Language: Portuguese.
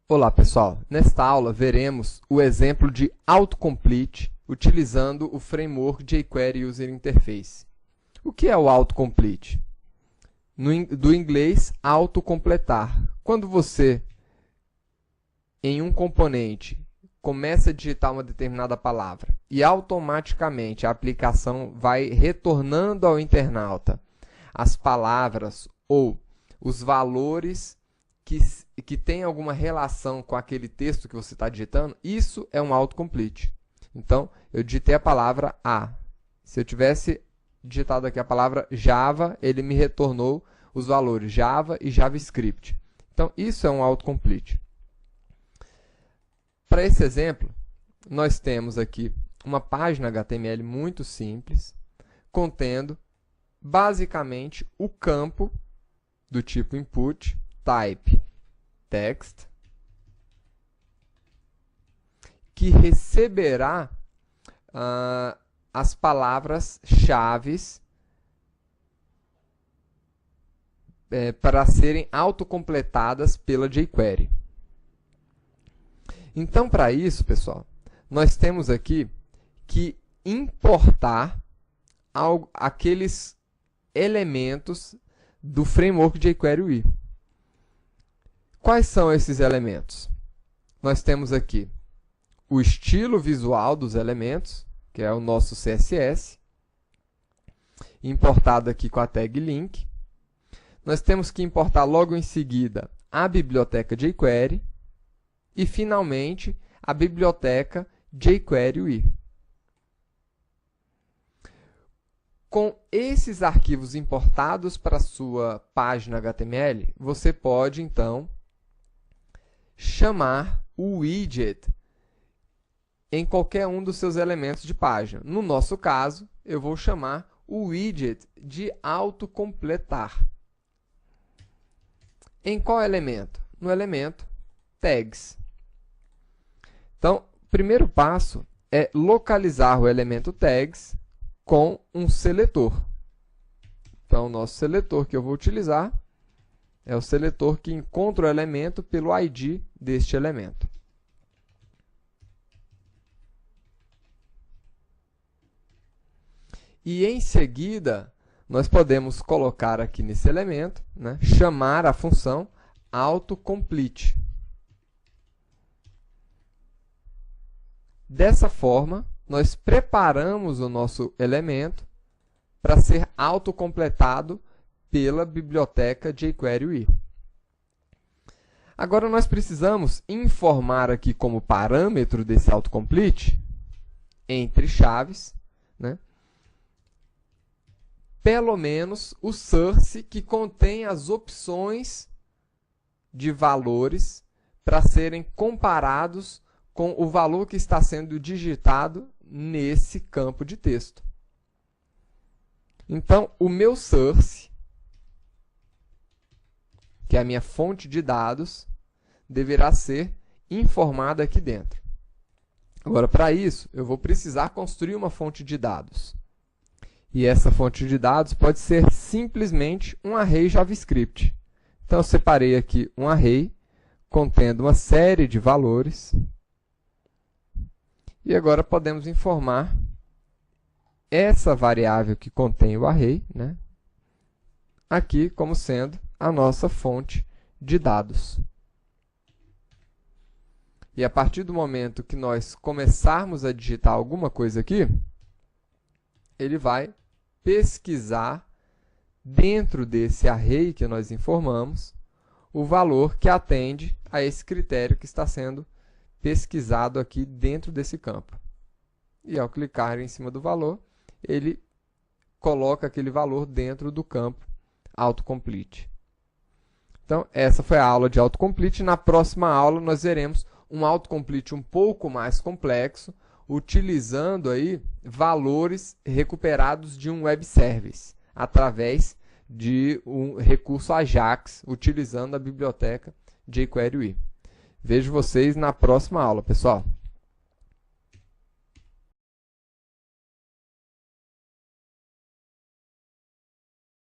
Olá pessoal, nesta aula veremos o exemplo de autocomplete utilizando o framework jQuery User Interface. O que é o autocomplete? Do inglês, autocompletar. Quando você, em um componente, começa a digitar uma determinada palavra e automaticamente a aplicação vai retornando ao internauta as palavras ou os valores que tem alguma relação com aquele texto que você está digitando, isso é um autocomplete. Então, eu digitei a palavra A. Se eu tivesse digitado aqui a palavra Java, ele me retornou os valores Java e JavaScript. Então, isso é um autocomplete. Para esse exemplo, nós temos aqui uma página HTML muito simples, contendo basicamente o campo do tipo input, type text, que receberá as palavras-chave para serem autocompletadas pela jQuery. Então, para isso, pessoal, nós temos aqui que importar aqueles elementos do framework jQuery UI. Quais são esses elementos? Nós temos aqui o estilo visual dos elementos, que é o nosso CSS, importado aqui com a tag link. Nós temos que importar logo em seguida a biblioteca jQuery e, finalmente, a biblioteca jQuery UI. Com esses arquivos importados para a sua página HTML, você pode, então, chamar o widget em qualquer um dos seus elementos de página. No nosso caso, eu vou chamar o widget de autocompletar. Em qual elemento? No elemento tags. Então, o primeiro passo é localizar o elemento tags com um seletor. Então, o nosso seletor que eu vou utilizar é o seletor que encontra o elemento pelo ID deste elemento. E em seguida, nós podemos colocar aqui nesse elemento, chamar a função autocomplete. Dessa forma, nós preparamos o nosso elemento para ser autocompletado pela biblioteca jQuery UI. Agora, nós precisamos informar aqui como parâmetro desse autocomplete, entre chaves, pelo menos o source que contém as opções de valores para serem comparados com o valor que está sendo digitado nesse campo de texto. Então, o meu source, que é a minha fonte de dados, deverá ser informada aqui dentro. Agora, para isso, eu vou precisar construir uma fonte de dados. E essa fonte de dados pode ser simplesmente um array JavaScript. Então, eu separei aqui um array contendo uma série de valores. E agora podemos informar essa variável que contém o array, aqui como sendo a nossa fonte de dados. E a partir do momento que nós começarmos a digitar alguma coisa aqui, ele vai pesquisar dentro desse array que nós informamos o valor que atende a esse critério que está sendo pesquisado aqui dentro desse campo. E ao clicar em cima do valor, ele coloca aquele valor dentro do campo autocomplete. Então, essa foi a aula de autocomplete. Na próxima aula, nós veremos um autocomplete um pouco mais complexo, utilizando aí valores recuperados de um web service, através de um recurso Ajax, utilizando a biblioteca jQuery UI. Vejo vocês na próxima aula, pessoal.